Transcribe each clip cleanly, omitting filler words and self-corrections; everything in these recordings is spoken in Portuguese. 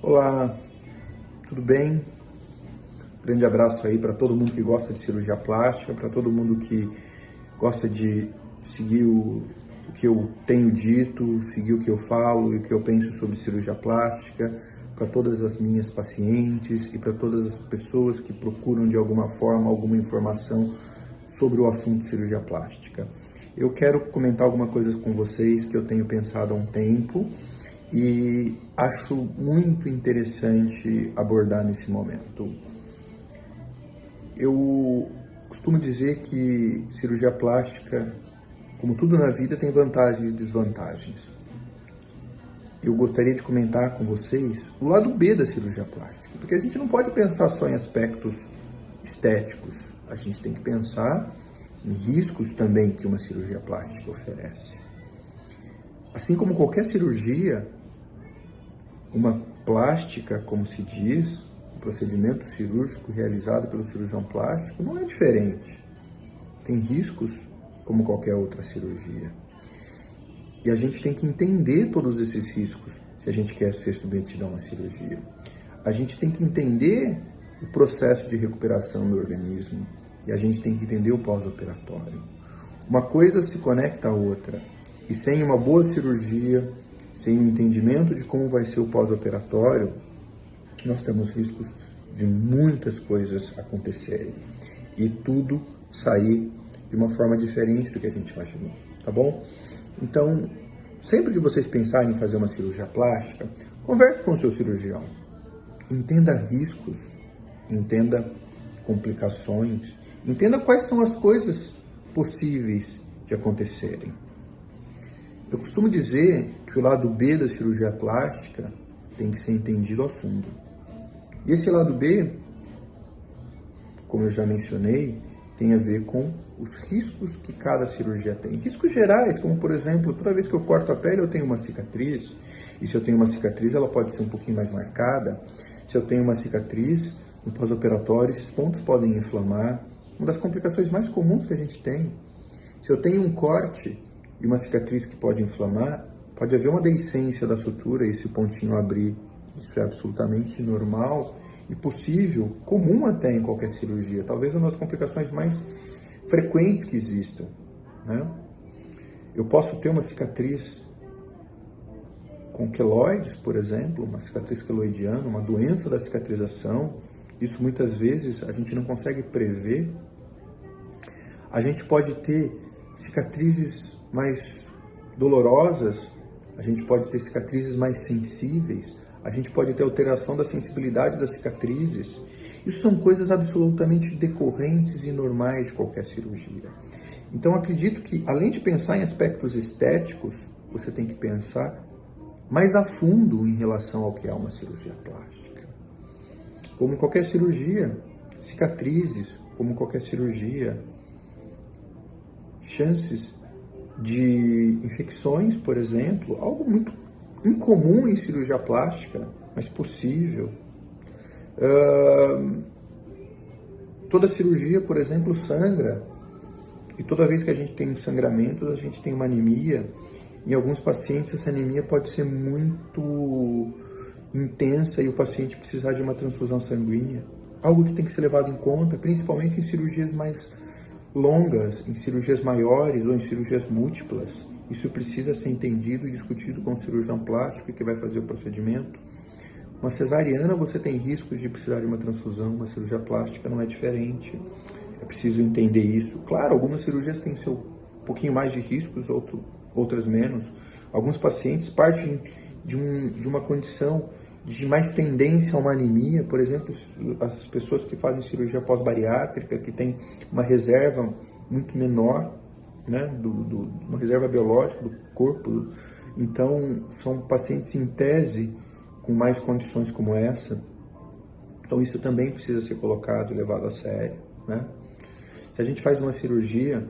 Olá, tudo bem? Grande abraço aí para todo mundo que gosta de cirurgia plástica, para todo mundo que gosta de seguir o que eu tenho dito, seguir o que eu falo e o que eu penso sobre cirurgia plástica, para todas as minhas pacientes e para todas as pessoas que procuram de alguma forma alguma informação sobre o assunto cirurgia plástica. Eu quero comentar alguma coisa com vocês que eu tenho pensado há um tempo e acho muito interessante abordar nesse momento. Eu costumo dizer que cirurgia plástica, como tudo na vida, tem vantagens e desvantagens. Eu gostaria de comentar com vocês o lado B da cirurgia plástica, porque a gente não pode pensar só em aspectos estéticos, a gente tem que pensar em riscos também que uma cirurgia plástica oferece. Assim como qualquer cirurgia, uma plástica, como se diz, um procedimento cirúrgico realizado pelo cirurgião plástico não é diferente. Tem riscos como qualquer outra cirurgia. E a gente tem que entender todos esses riscos se a gente quer ser submetido a uma cirurgia. A gente tem que entender o processo de recuperação do organismo e a gente tem que entender o pós-operatório. Uma coisa se conecta à outra e sem uma boa cirurgia, sem o entendimento de como vai ser o pós-operatório, nós temos riscos de muitas coisas acontecerem e tudo sair de uma forma diferente do que a gente imaginou, tá bom? Então, sempre que vocês pensarem em fazer uma cirurgia plástica, converse com o seu cirurgião. Entenda riscos, entenda complicações, entenda quais são as coisas possíveis de acontecerem. Eu costumo dizer que o lado B da cirurgia plástica tem que ser entendido a fundo. E esse lado B, como eu já mencionei, tem a ver com os riscos que cada cirurgia tem. Riscos gerais, como por exemplo, toda vez que eu corto a pele eu tenho uma cicatriz, e se eu tenho uma cicatriz ela pode ser um pouquinho mais marcada. Se eu tenho uma cicatriz no pós-operatório, esses pontos podem inflamar. Uma das complicações mais comuns que a gente tem. Se eu tenho um corte e uma cicatriz que pode inflamar, pode haver uma deiscência da sutura e esse pontinho abrir. Isso é absolutamente normal e possível, comum até em qualquer cirurgia. Talvez uma das complicações mais frequentes que existam, né? Eu posso ter uma cicatriz com queloides, por exemplo, uma cicatriz queloidiana, uma doença da cicatrização. Isso muitas vezes a gente não consegue prever. A gente pode ter cicatrizes mais dolorosas, a gente pode ter cicatrizes mais sensíveis, a gente pode ter alteração da sensibilidade das cicatrizes. Isso são coisas absolutamente decorrentes e normais de qualquer cirurgia. Então, acredito que, além de pensar em aspectos estéticos, você tem que pensar mais a fundo em relação ao que é uma cirurgia plástica. Como qualquer cirurgia, cicatrizes, como qualquer cirurgia, chances de infecções, por exemplo, algo muito incomum em cirurgia plástica, mas possível. Toda cirurgia, por exemplo, sangra, e toda vez que a gente tem um sangramento, a gente tem uma anemia. Em alguns pacientes, essa anemia pode ser muito intensa e o paciente precisar de uma transfusão sanguínea. Algo que tem que ser levado em conta, principalmente em cirurgias mais longas, em cirurgias maiores ou em cirurgias múltiplas. Isso precisa ser entendido e discutido com o cirurgião plástico que vai fazer o procedimento. Uma cesariana, você tem riscos de precisar de uma transfusão, uma cirurgia plástica não é diferente. É preciso entender isso. Claro, algumas cirurgias têm um pouquinho mais de riscos, outras menos. Alguns pacientes partem de uma condição de mais tendência a uma anemia, por exemplo, as pessoas que fazem cirurgia pós-bariátrica, que tem uma reserva muito menor, né, uma reserva biológica do corpo. Então, são pacientes em tese com mais condições como essa. Então, isso também precisa ser colocado e levado a sério, né? Se a gente faz uma cirurgia,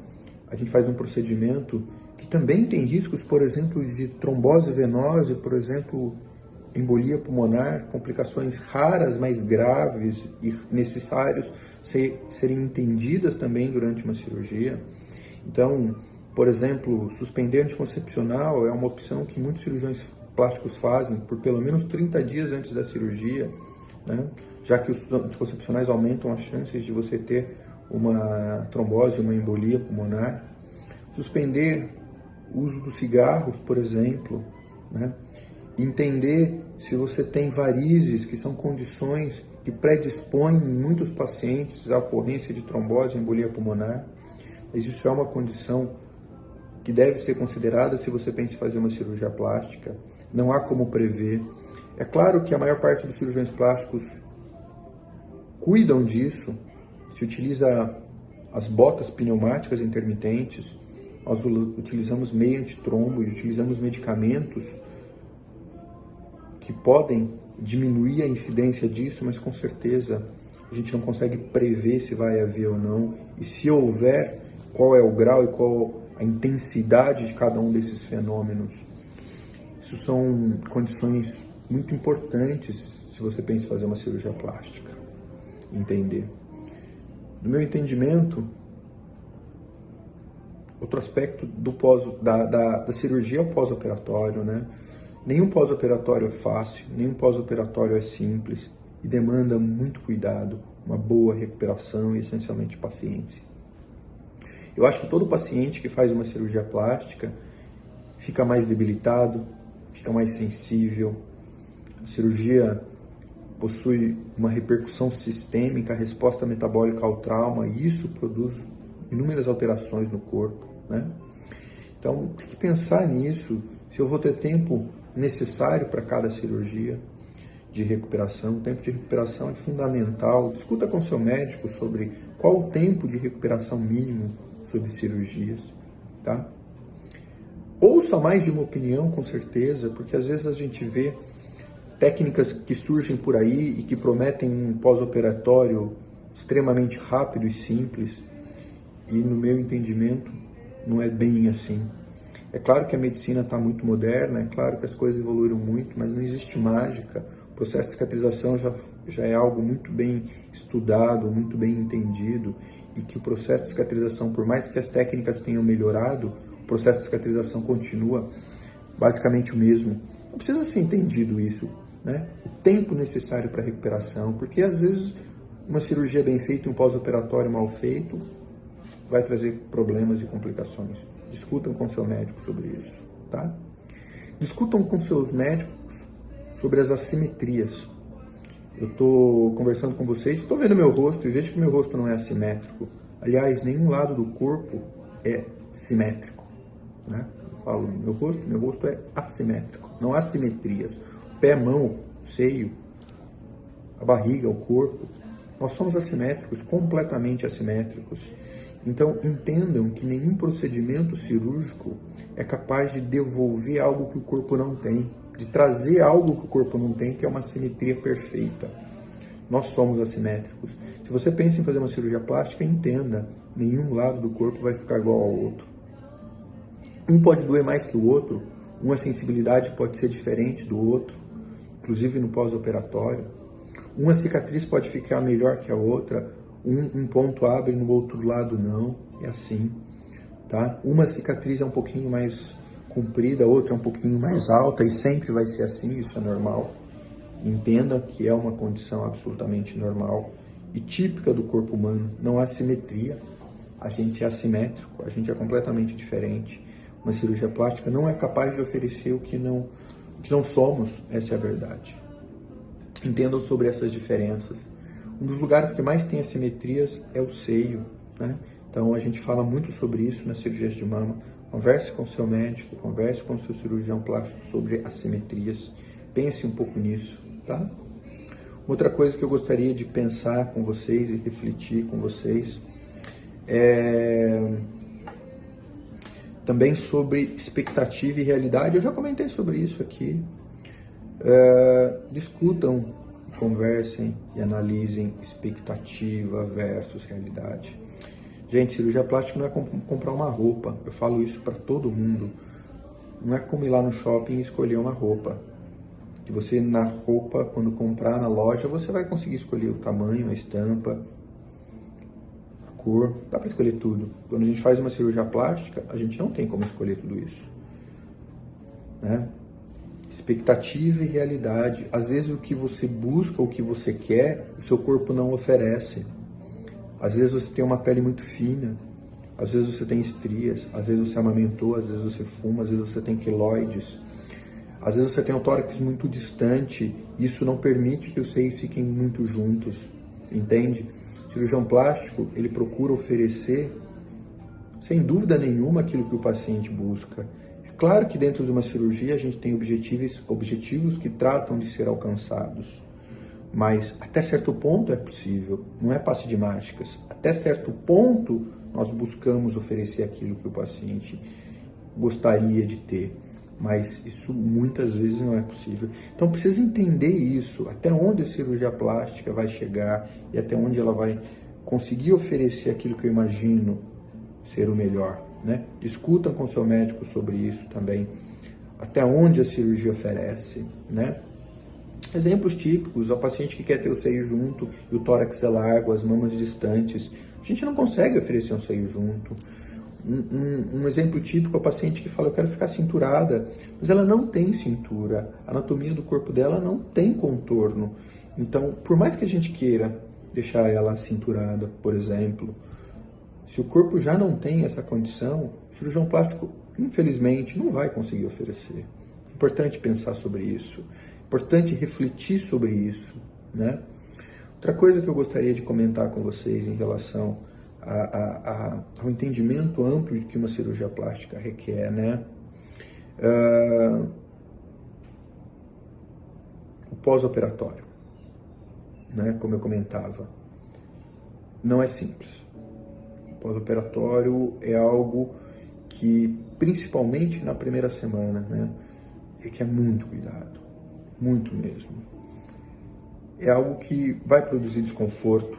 a gente faz um procedimento que também tem riscos, por exemplo, de trombose venosa, por exemplo, embolia pulmonar, complicações raras, mas graves e necessárias serem entendidas também durante uma cirurgia. Então, por exemplo, suspender anticoncepcional é uma opção que muitos cirurgiões plásticos fazem por pelo menos 30 dias antes da cirurgia, né? Já que os anticoncepcionais aumentam as chances de você ter uma trombose, uma embolia pulmonar. Suspender o uso dos cigarros, por exemplo, né? Entender se você tem varizes, que são condições que predispõem muitos pacientes à ocorrência de trombose, embolia pulmonar. Mas isso é uma condição que deve ser considerada se você pensa em fazer uma cirurgia plástica. Não há como prever. É claro que a maior parte dos cirurgiões plásticos cuidam disso, se utiliza as botas pneumáticas intermitentes, nós utilizamos meia antitrombo e utilizamos medicamentos que podem diminuir a incidência disso, mas com certeza a gente não consegue prever se vai haver ou não, e se houver, qual é o grau e qual a intensidade de cada um desses fenômenos. Isso são condições muito importantes se você pensa em fazer uma cirurgia plástica. Entender. No meu entendimento, outro aspecto da cirurgia é o pós-operatório, né? Nenhum pós-operatório é fácil, nenhum pós-operatório é simples e demanda muito cuidado, uma boa recuperação e essencialmente paciência. Eu acho que todo paciente que faz uma cirurgia plástica fica mais debilitado, fica mais sensível. A cirurgia possui uma repercussão sistêmica, resposta metabólica ao trauma, e isso produz inúmeras alterações no corpo, né? Então, tem que pensar nisso, se eu vou ter tempo necessário para cada cirurgia de recuperação. O tempo de recuperação é fundamental. Discuta com seu médico sobre qual o tempo de recuperação mínimo sobre cirurgias, tá? Ouça mais de uma opinião, com certeza, porque às vezes a gente vê técnicas que surgem por aí e que prometem um pós-operatório extremamente rápido e simples, e no meu entendimento não é bem assim. É claro que a medicina está muito moderna, é claro que as coisas evoluíram muito, mas não existe mágica. O processo de cicatrização já é algo muito bem estudado, muito bem entendido, e que o processo de cicatrização, por mais que as técnicas tenham melhorado, o processo de cicatrização continua basicamente o mesmo. Não precisa ser entendido isso, né? O tempo necessário para a recuperação, porque às vezes uma cirurgia bem feita e um pós-operatório mal feito vai trazer problemas e complicações. Discutam com seu médico sobre isso, tá? Discutam com seus médicos sobre as assimetrias. Eu estou conversando com vocês, estou vendo meu rosto e vejo que meu rosto não é assimétrico. Aliás, nenhum lado do corpo é simétrico, né? Eu falo, meu rosto é assimétrico, não há simetrias. Pé, mão, seio, a barriga, o corpo, nós somos assimétricos, completamente assimétricos. Então, entendam que nenhum procedimento cirúrgico é capaz de devolver algo que o corpo não tem, de trazer algo que o corpo não tem, que é uma simetria perfeita. Nós somos assimétricos. Se você pensa em fazer uma cirurgia plástica, entenda, nenhum lado do corpo vai ficar igual ao outro. Um pode doer mais que o outro, uma sensibilidade pode ser diferente do outro, inclusive no pós-operatório. Uma cicatriz pode ficar melhor que a outra, um ponto abre, no outro lado não, é assim, tá? Uma cicatriz é um pouquinho mais comprida, a outra é um pouquinho mais alta, e sempre vai ser assim, isso é normal. Entenda que é uma condição absolutamente normal e típica do corpo humano, não há simetria, a gente é assimétrico, a gente é completamente diferente. Uma cirurgia plástica não é capaz de oferecer o que não somos, essa é a verdade. Entendam sobre essas diferenças. Um dos lugares que mais tem assimetrias é o seio, né? Então a gente fala muito sobre isso nas cirurgias de mama. Converse com seu médico, converse com seu cirurgião plástico sobre assimetrias. Pense um pouco nisso, tá? Outra coisa que eu gostaria de pensar com vocês e refletir com vocês é também sobre expectativa e realidade. Eu já comentei sobre isso aqui. Discutam, conversem e analisem expectativa versus realidade. Gente, cirurgia plástica não é comprar uma roupa. Eu falo isso para todo mundo. Não é como ir lá no shopping e escolher uma roupa. Que você, na roupa, quando comprar na loja, você vai conseguir escolher o tamanho, a estampa, a cor. Dá para escolher tudo. Quando a gente faz uma cirurgia plástica, a gente não tem como escolher tudo isso, né? Expectativa e realidade. Às vezes o que você busca, o que você quer, o seu corpo não oferece. Às vezes você tem uma pele muito fina, às vezes você tem estrias, às vezes você amamentou, às vezes você fuma, às vezes você tem queloides, às vezes você tem um tórax muito distante, isso não permite que os seios fiquem muito juntos, entende? O cirurgião plástico, ele procura oferecer, sem dúvida nenhuma, aquilo que o paciente busca. É claro que dentro de uma cirurgia a gente tem objetivos que tratam de ser alcançados, mas até certo ponto é possível, não é passe de mágicas. Até certo ponto nós buscamos oferecer aquilo que o paciente gostaria de ter, mas isso muitas vezes não é possível. Então precisa entender isso, até onde a cirurgia plástica vai chegar e até onde ela vai conseguir oferecer aquilo que eu imagino ser o melhor, né? Discutam com seu médico sobre isso também, até onde a cirurgia oferece, né? Exemplos típicos, o paciente que quer ter o seio junto e o tórax é largo, as mamas distantes. A gente não consegue oferecer um seio junto. Um exemplo típico é o paciente que fala, eu quero ficar cinturada, mas ela não tem cintura. A anatomia do corpo dela não tem contorno. Então, por mais que a gente queira deixar ela cinturada, por exemplo, se o corpo já não tem essa condição, o cirurgião plástico, infelizmente, não vai conseguir oferecer. É importante pensar sobre isso. Importante refletir sobre isso, né? Outra coisa que eu gostaria de comentar com vocês em relação ao entendimento amplo de que uma cirurgia plástica requer, né? O pós-operatório, né? Como eu comentava, não é simples. O pós-operatório é algo que, principalmente na primeira semana, né? Requer muito cuidado. Muito mesmo. É algo que vai produzir desconforto,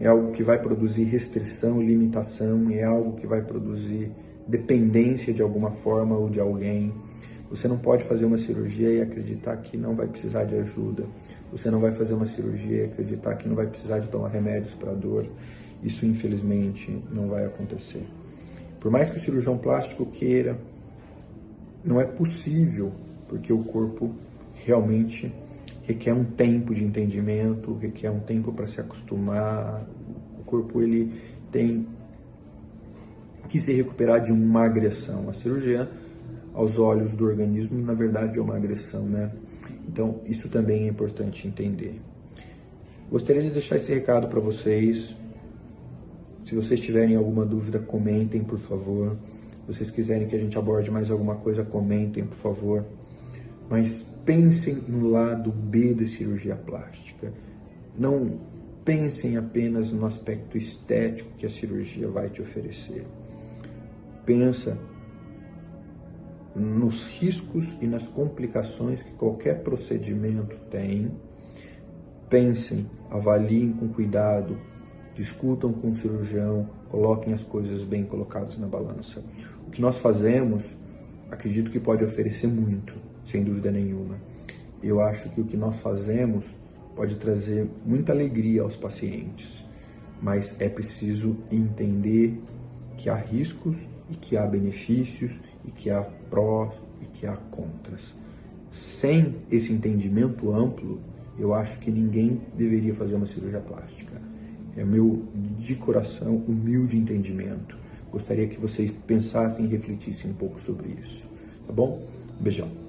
é algo que vai produzir restrição, limitação, é algo que vai produzir dependência de alguma forma ou de alguém. Você não pode fazer uma cirurgia e acreditar que não vai precisar de ajuda. Você não vai fazer uma cirurgia e acreditar que não vai precisar de tomar remédios para dor. Isso, infelizmente, não vai acontecer. Por mais que o cirurgião plástico queira, não é possível, porque o corpo realmente requer um tempo de entendimento, requer um tempo para se acostumar. O corpo ele tem que se recuperar de uma agressão. A cirurgia, aos olhos do organismo, na verdade é uma agressão, né? Então, isso também é importante entender. Gostaria de deixar esse recado para vocês. Se vocês tiverem alguma dúvida, comentem, por favor. Se vocês quiserem que a gente aborde mais alguma coisa, comentem, por favor. Mas pensem no lado B da cirurgia plástica. Não pensem apenas no aspecto estético que a cirurgia vai te oferecer. Pensa nos riscos e nas complicações que qualquer procedimento tem. Pensem, avaliem com cuidado, discutam com o cirurgião, coloquem as coisas bem colocadas na balança. O que nós fazemos, acredito que pode oferecer muito, sem dúvida nenhuma. Eu acho que o que nós fazemos pode trazer muita alegria aos pacientes, mas é preciso entender que há riscos e que há benefícios e que há prós e que há contras. Sem esse entendimento amplo, eu acho que ninguém deveria fazer uma cirurgia plástica. É meu, de coração, humilde entendimento. Gostaria que vocês pensassem e refletissem um pouco sobre isso. Tá bom? Um beijão.